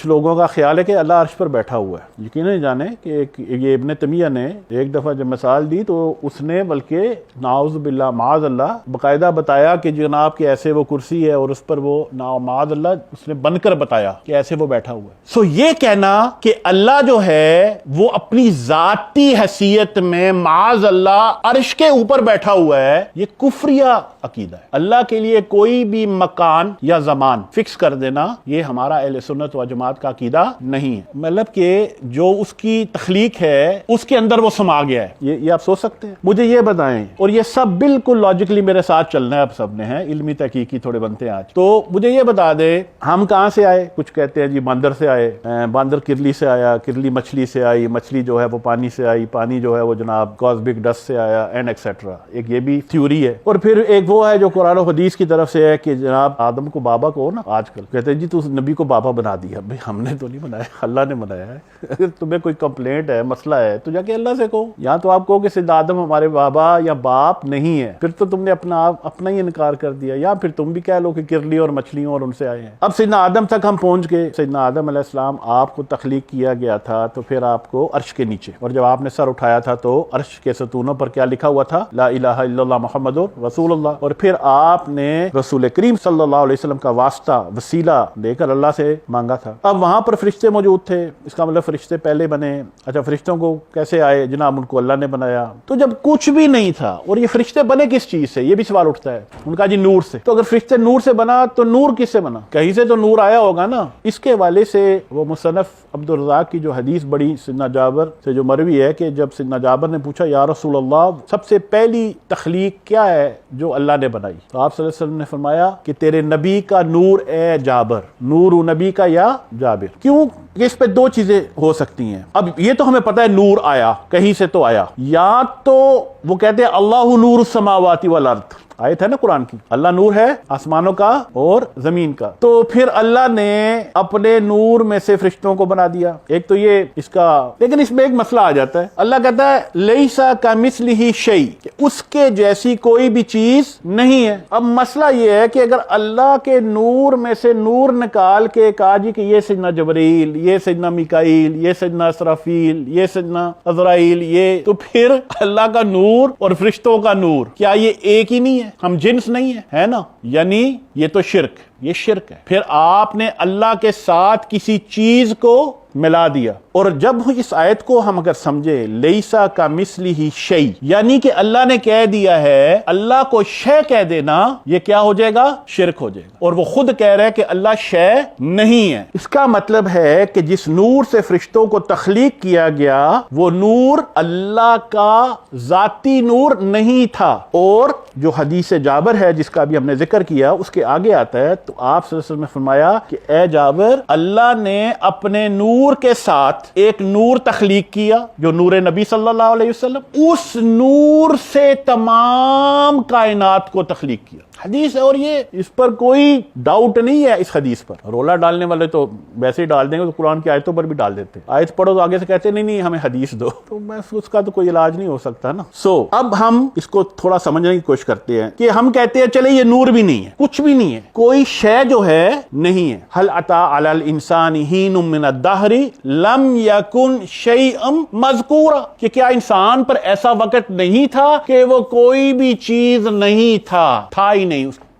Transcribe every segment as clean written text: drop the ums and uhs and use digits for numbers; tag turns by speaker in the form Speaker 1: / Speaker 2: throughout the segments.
Speaker 1: کچھ لوگوں کا خیال ہے کہ اللہ عرش پر بیٹھا ہوا ہے. یقیناً جانے کہ یہ ابن تیمیہ نے ایک دفعہ جب مثال دی تو اس نے بلکہ نعوذ باللہ معاذ اللہ باقاعدہ بتایا کہ جناب کہ ایسے وہ کرسی ہے اور اس پر وہ معاذ اللہ اس نے بن کر بتایا کہ ایسے وہ بیٹھا ہوا ہے. سو یہ کہنا کہ اللہ جو ہے وہ اپنی ذاتی حیثیت میں معاذ اللہ عرش کے اوپر بیٹھا ہوا ہے، یہ کفریہ عقیدہ ہے. اللہ کے لیے کوئی بھی مکان یا زمان فکس کر دینا یہ ہمارا اہل سنت و جماعت کا عقیدہ نہیں ہے. مطلب کہ جو اس کی تخلیق ہے اس کے اندر وہ سما گیا ہے. یہ آپ سوچ سکتے ہیں؟ مجھے یہ بتائیں، اور یہ سب بالکل لاجیکلی میرے ساتھ چلنا ہے. اب سب نے ہیں علمی تحقیقی تھوڑے بنتے ہیں آج. تو مجھے یہ بتا دے ہم کہاں سے آئے؟ کچھ کہتے ہیں جی باندر سے آئے، باندر کرلی سے آیا، کرلی مچھلی سے آئی، مچھلی جو ہے وہ پانی سے آئی، پانی جو ہے وہ جناب کاسمک ڈسٹ سے آیا اینڈ ایکسیٹرا. ایک یہ بھی تھیوری ہے. اور پھر ایک وہ ہے جو قرآن و حدیث کی طرف سے ہے کہ جناب آدم کو بابا کو نا آج کل کہتے ہیں جی تو نبی کو بابا بنا دیا. بھائی ہم نے تو نہیں بنایا، اللہ نے بنایا ہے. اگر تمہیں کوئی کمپلینٹ ہے، مسئلہ ہے تو جا کے اللہ سے کہو. یا تو آپ کہو کہ سیدنا آدم ہمارے بابا یا باپ نہیں ہے، پھر تو تم نے اپنا ہی انکار کر دیا. یا پھر تم بھی کہہ لو کہ کرلی اور مچھلیوں اور ان سے آئے ہیں. اب سیدنا آدم تک ہم پہنچ گئے. سیدنا آدم علیہ السلام آپ کو تخلیق کیا گیا تھا تو پھر آپ کو عرش کے نیچے، اور جب آپ نے سر اٹھایا تھا تو عرش کے ستونوں پر کیا لکھا ہوا تھا؟ لا الہ الا اللہ محمد رسول اللہ. اور پھر آپ نے رسول کریم صلی اللہ علیہ وسلم کا واسطہ وسیلہ دے کر اللہ سے مانگا تھا. اب وہاں پر فرشتے موجود تھے، اس کا مطلب فرشتے پہلے بنے. اچھا فرشتوں کو کیسے آئے؟ جناب ان کو اللہ نے بنایا. تو جب کچھ بھی نہیں تھا اور یہ فرشتے بنے کس چیز سے؟ یہ بھی سوال اٹھتا ہے. ان کا جی نور سے. تو اگر فرشتے نور سے بنا تو نور کس سے بنا؟ کہیں سے تو نور آیا ہوگا نا. اس کے والے سے وہ مصنف عبدالرزاق کی جو حدیث بڑی سیدنا جابر سے جو مروی ہے کہ جب سیدنا جابر نے پوچھا یا رسول اللہ سب سے پہلی تخلیق کیا ہے جو اللہ نے بنائی؟ تو آپ صلی اللہ علیہ وسلم نے فرمایا کہ تیرے نبی کا نور اے جابر، نور نبی کا یا جابر. کیوں؟ اس پہ دو چیزیں ہو سکتی ہیں. اب یہ تو ہمیں پتہ ہے نور آیا کہیں سے تو آیا، یا تو وہ کہتے ہیں اللہ نور السماوات والارض، آیت ہے نا قرآن کی، اللہ نور ہے آسمانوں کا اور زمین کا. تو پھر اللہ نے اپنے نور میں سے فرشتوں کو بنا دیا. ایک تو یہ اس کا، لیکن اس میں ایک مسئلہ آ جاتا ہے. اللہ کہتا ہے لیسا کمثلہ شیء، کہ اس کے جیسی کوئی بھی چیز نہیں ہے. اب مسئلہ یہ ہے کہ اگر اللہ کے نور میں سے نور نکال کے کہا جی کہ یہ سیدنا جبرائیل، یہ سیدنا میکائیل، یہ سیدنا اسرافیل، یہ سیدنا عزرائیل، یہ تو پھر اللہ کا نور اور فرشتوں کا نور کیا یہ ایک ہی نہیں ہے؟ ہم جنس نہیں ہے نا؟ یعنی یہ تو شرک، یہ شرک ہے. پھر آپ نے اللہ کے ساتھ کسی چیز کو ملا دیا. اور جب اس آیت کو ہم اگر سمجھے لیسا کمثلہ شیء، یعنی کہ اللہ نے کہہ دیا ہے، اللہ کو شے کہہ دینا یہ کیا ہو جائے گا؟ شرک ہو جائے گا. اور وہ خود کہہ رہے کہ اللہ شے نہیں ہے. اس کا مطلب ہے کہ جس نور سے فرشتوں کو تخلیق کیا گیا وہ نور اللہ کا ذاتی نور نہیں تھا. اور جو حدیث جابر ہے جس کا بھی ہم نے ذکر کیا اس کے آگے آتا ہے، تو آپ صلی اللہ علیہ وسلم نے فرمایا کہ اے جابر، اللہ نے اپنے نور کے ساتھ ایک نور تخلیق کیا جو نور نبی صلی اللہ علیہ وسلم، اس نور سے تمام کائنات کو تخلیق کیا. حدیث ہے اور یہ اس پر کوئی ڈاؤٹ نہیں ہے. اس حدیث پر رولا ڈالنے والے تو ویسے ہی ڈال دیں گے، تو قرآن کی آیتوں پر بھی ڈال دیتے ہیں. آیت پڑھو تو آگے سے کہتے نہیں ہمیں حدیث دو، تو اس کا تو کوئی علاج نہیں ہو سکتا نا. اب ہم اس کو تھوڑا سمجھنے کی کوشش کرتے ہیں کہ ہم کہتے ہیں چلے یہ نور بھی نہیں ہے، کچھ بھی نہیں ہے، کوئی شے جو ہے نہیں ہے. هل اتى على الانسان حين من الدهر لم يكن شيئا مذكورا، کہ کیا انسان پر ایسا وقت نہیں تھا کہ وہ کوئی بھی چیز نہیں تھا ہی نہیں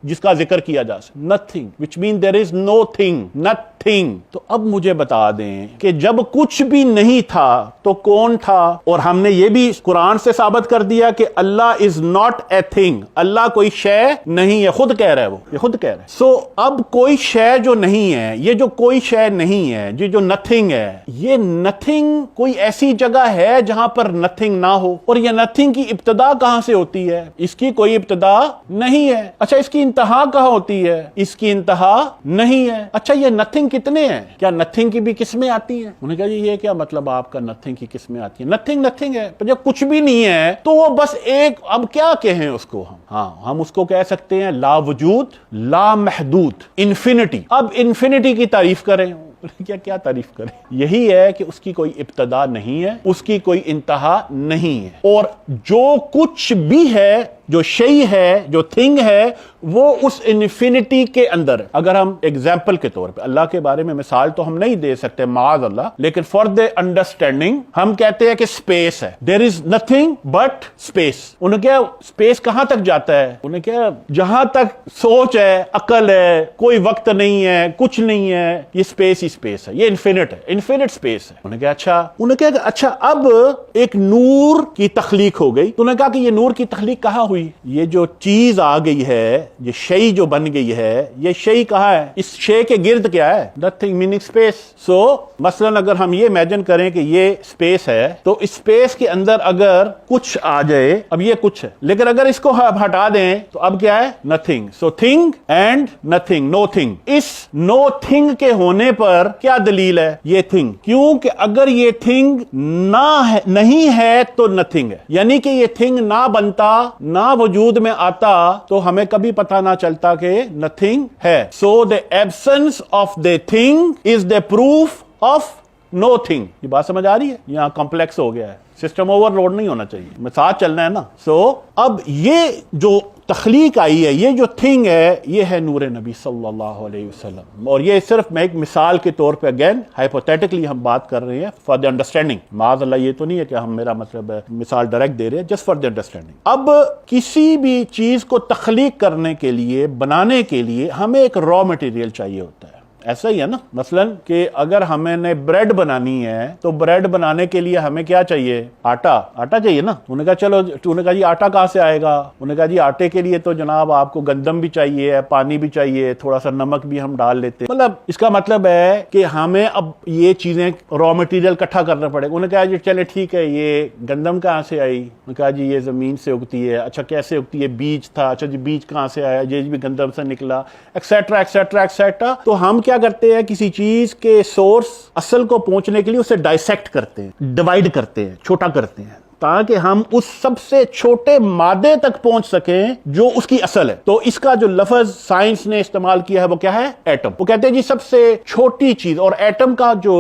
Speaker 1: جس کا ذکر کیا جا سکے. nothing which means there is no thing, nothing. تو اب مجھے بتا دیں کہ جب کچھ بھی نہیں تھا تو کون تھا؟ اور ہم نے یہ بھی قرآن سے ثابت کر دیا کہ اللہ is not a thing، اللہ کوئی شے نہیں ہے. خود کہہ رہا ہے، وہ یہ خود کہہ رہا ہے. سو اب کوئی شے جو نہیں ہے، یہ جو کوئی شے نہیں ہے، یہ جو nothing ہے، یہ nothing کوئی ایسی جگہ ہے جہاں پر nothing نہ ہو. اور یہ nothing کی ابتدا کہاں سے ہوتی ہے؟ اس کی کوئی ابتدا نہیں ہے. اچھا اس کی انتہا کہاں ہوتی ہے؟ اس کی انتہا نہیں ہے. اچھا یہ nothing کتنے ہیں؟ کیا نتھنگ کی بھی قسمیں آتی ہیں؟ انہوں نے کہا جی یہ کیا مطلب آپ کا نتھنگ کی قسمیں آتی ہیں؟ نتھنگ ہے. جب کچھ بھی نہیں ہے تو وہ بس ایک، اب کیا کہیں اس کو ہم اس کو کہہ سکتے ہیں لا وجود، لا محدود، انفینٹی. اب انفینٹی کی تعریف کریں، کیا تعریف کریں؟ یہی ہے کہ اس کی کوئی ابتدا نہیں ہے، اس کی کوئی انتہا نہیں ہے، اور جو کچھ بھی ہے جو شئی ہے, جو تھنگ ہے, وہ اس انفینٹی کے اندر ہے. اگر ہم ایگزامپل کے طور پہ, اللہ کے بارے میں مثال تو ہم نہیں دے سکتے معاذ اللہ, لیکن فار دا انڈرسٹینڈنگ ہم کہتے ہیں کہ اسپیس ہے. دیر از نتھنگ بٹ اسپیس. انہیں کیا اسپیس کہاں تک جاتا ہے؟ انہیں کیا جہاں تک سوچ ہے, عقل ہے, کوئی وقت نہیں ہے, کچھ نہیں ہے, یہ اسپیس ہی اسپیس ہے, یہ انفینٹ ہے, انفینٹ اسپیس ہے. انہیں کیا اچھا, انہیں کیا اچھا اب ایک نور کی تخلیق ہو گئی. تو انہیں کہا کہ یہ نور کی تخلیق کہاں ہوئی؟ یہ جو چیز آ گئی ہے, یہ شئی جو بن گئی ہے, یہ شئی کہاں ہے؟ اس شے کے گرد کیا ہے؟ Nothing meaning space. سو مثلا اگر ہم یہ امیجن کریں کہ یہ اسپیس ہے, تو اسپیس کے اندر اگر کچھ آ جائے, اب یہ کچھ ہے, لیکن اگر اس کو ہٹا دیں تو اب کیا ہے؟ Nothing. Something and nothing, no thing. اس نو تھنگ کے ہونے پر کیا دلیل ہے؟ یہ تھنگ. کیونکہ اگر یہ تھنگ نہیں ہے تو نتھنگ ہے, یعنی کہ یہ تھنگ نہ بنتا, نہ وجود میں آتا, تو ہمیں کبھی پتہ نہ چلتا کہ نتھنگ ہے. سو the absence of the thing is the proof of no thing. یہ بات سمجھ آ رہی ہے؟ یہاں کمپلیکس ہو گیا ہے, سسٹم اوور لوڈ نہیں ہونا چاہیے, میں ساتھ چلنا ہے نا. سو اب یہ جو تخلیق آئی ہے, یہ جو تھنگ ہے, یہ ہے نور نبی صلی اللہ علیہ وسلم. اور یہ صرف میں ایک مثال کے طور پہ اگین ہائپوتھیٹکلی ہم بات کر رہے ہیں فار دی انڈرسٹینڈنگ. معاذ اللہ یہ تو نہیں ہے کہ ہم, میرا مطلب ہے مثال ڈائریکٹ دے رہے ہیں, جسٹ فار دی انڈرسٹینڈنگ. اب کسی بھی چیز کو تخلیق کرنے کے لیے, بنانے کے لیے ہمیں ایک را مٹیریل چاہیے ہوتا ہے. ایسا ہی ہے نا, مثلا کہ اگر ہمیں نے بریڈ بنانی ہے تو بریڈ بنانے کے لیے ہمیں کیا چاہیے؟ آٹا چاہیے نا. انہوں نے کہا چلو, انہوں نے کہا جی آٹا کہاں سے آئے گا؟ انہوں نے کہا جی آٹے کے لیے تو جناب آپ کو گندم بھی چاہیے, پانی بھی چاہیے, تھوڑا سا نمک بھی ہم ڈال لیتے. مطلب اس کا مطلب ہے کہ ہمیں اب یہ چیزیں را مٹیریل اکٹھا کرنا پڑے گا. انہوں نے کہا جی چلے ٹھیک ہے, یہ گندم کہاں سے آئی؟ انہوں نے کہا جی یہ زمین سے اگتی ہے. اچھا کیسے اگتی ہے؟ بیج تھا. اچھا جی بیج کہاں سے آیا؟ یہ بھی گندم سے نکلا, ایکسیٹرا ایکسیٹرا ایکسیٹرا. تو ہم کیا کرتے ہیں, کسی چیز کے سورس اصل کو پہنچنے کے لیے اسے ڈائسیکٹ کرتے ہیں, ڈیوائیڈ کرتے ہیں, چھوٹا کرتے ہیں, تاکہ ہم اس سب سے چھوٹے مادے تک پہنچ سکیں جو اس کی اصل ہے. تو اس کا جو لفظ سائنس نے استعمال کیا ہے وہ کیا ہے؟ ایٹم. وہ کہتے ہیں جی سب سے چھوٹی چیز, اور ایٹم کا جو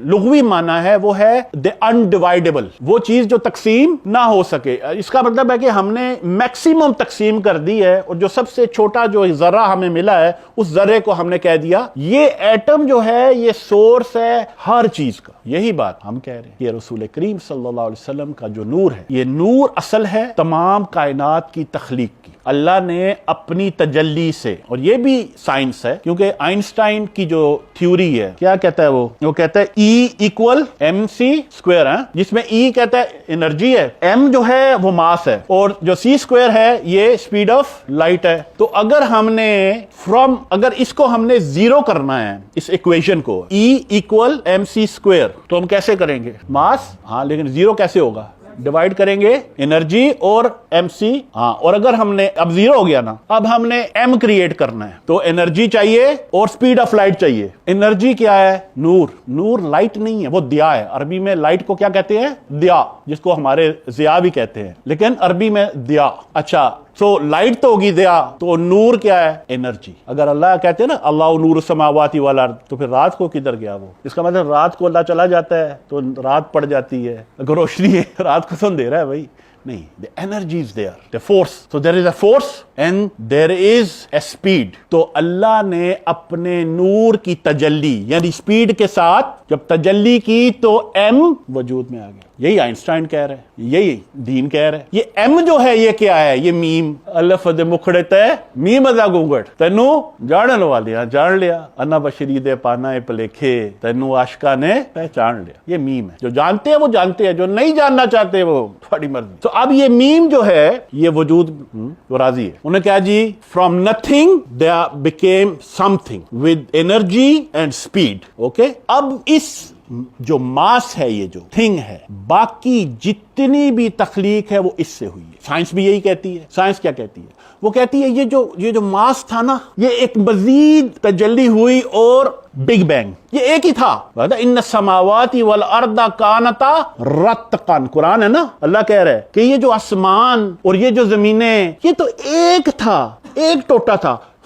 Speaker 1: لغوی معنی ہے وہ ہے the undividable, وہ چیز جو تقسیم نہ ہو سکے. اس کا مطلب ہے کہ ہم نے میکسیمم تقسیم کر دی ہے, اور جو سب سے چھوٹا جو ذرہ ہمیں ملا ہے, اس ذرے کو ہم نے کہہ دیا یہ ایٹم جو ہے یہ سورس ہے ہر چیز کا. یہی بات ہم کہہ رہے ہیں. یہ رسول کریم صلی اللہ علیہ وسلم کا جو نور ہے, یہ نور اصل ہے تمام کائنات کی تخلیق کی. اللہ نے اپنی تجلی سے, اور یہ بھی سائنس ہے کیونکہ آئنسٹائن کی جو تھیوری ہے کیا کہتا ہے, وہ کہتا ہے E equal M C square ہے, جس میں E کہتا ہے انرجی ہے, M جو ہے وہ ماس ہے, اور جو C اسکوئر ہے یہ اسپیڈ آف لائٹ ہے. تو اگر ہم نے اگر اس کو ہم نے زیرو کرنا ہے, اس ایکویشن کو E equal M C square, تو ہم کیسے کریں گے؟ ماس, ہاں, لیکن زیرو کیسے ہوگا؟ ڈیوائڈ کریں گے انرجی اور ایم سی. ہاں, اور اگر ہم نے اب زیرو ہو گیا نا, اب ہم نے ایم کریٹ کرنا ہے, تو انرجی چاہیے اور سپیڈ آف لائٹ چاہیے. انرجی کیا ہے؟ نور. نور لائٹ نہیں ہے, وہ دیا ہے. عربی میں لائٹ کو کیا کہتے ہیں؟ دیا, جس کو ہمارے ضیاء بھی کہتے ہیں, لیکن عربی میں دیا. اچھا, سو لائٹ تو ہوگی دیا, تو نور کیا ہے؟ انرجی. اگر اللہ کہتے ہیں نا اللہ نور السماوات والارض, تو پھر رات کو کدھر گیا وہ؟ اس کا مطلب رات کو اللہ چلا جاتا ہے تو رات پڑ جاتی ہے. اگر روشنی ہے, رات کو سن دے رہا ہے بھائی, نہیں. the energy is there, the force. so there is a force and there is a speed. تو اللہ نے اپنے نور کی تجلی یعنی سپیڈ کے ساتھ جب تجلی کی تو ایم وجود میں آ گیا. یہی آئنسٹائن کہہ رہے ہیں, یہی دین کہہ رہے ہیں. یہ ایم جو ہے یہ کیا ہے؟ یہ میم. الف دے مکھڑے تے میم ادا گونگٹ, تینو جانن والیا جان لیا, انا بشری دے پانا پلیکھے, تینو عاشقاں نے پہچان لیا. یہ میم ہے. جو جانتے ہیں وہ جانتے ہیں, جو نہیں جاننا چاہتے وہ تھوڑی مرضی. تو اب یہ میم جو ہے یہ وجود راضی ہے. انہیں کہا جی from nothing there became something with energy and speed. Okay, اب اس جو ماس ہے, یہ جو تھنگ ہے, باقی جتنی بھی تخلیق ہے وہ اس سے ہوئی ہے. سائنس بھی یہی کہتی ہے. سائنس کیا کہتی ہے؟ وہ کہتی ہے یہ جو ماس تھا نا, یہ ایک مزید تجلی ہوئی اور بگ بینگ, یہ ایک ہی تھا. ان السماوات والارض کانتا رتقا, قرآن ہے نا, اللہ کہہ رہے کہ یہ جو آسمان اور یہ جو زمینیں, یہ تو ایک تھا, ایک ٹوٹا تھا.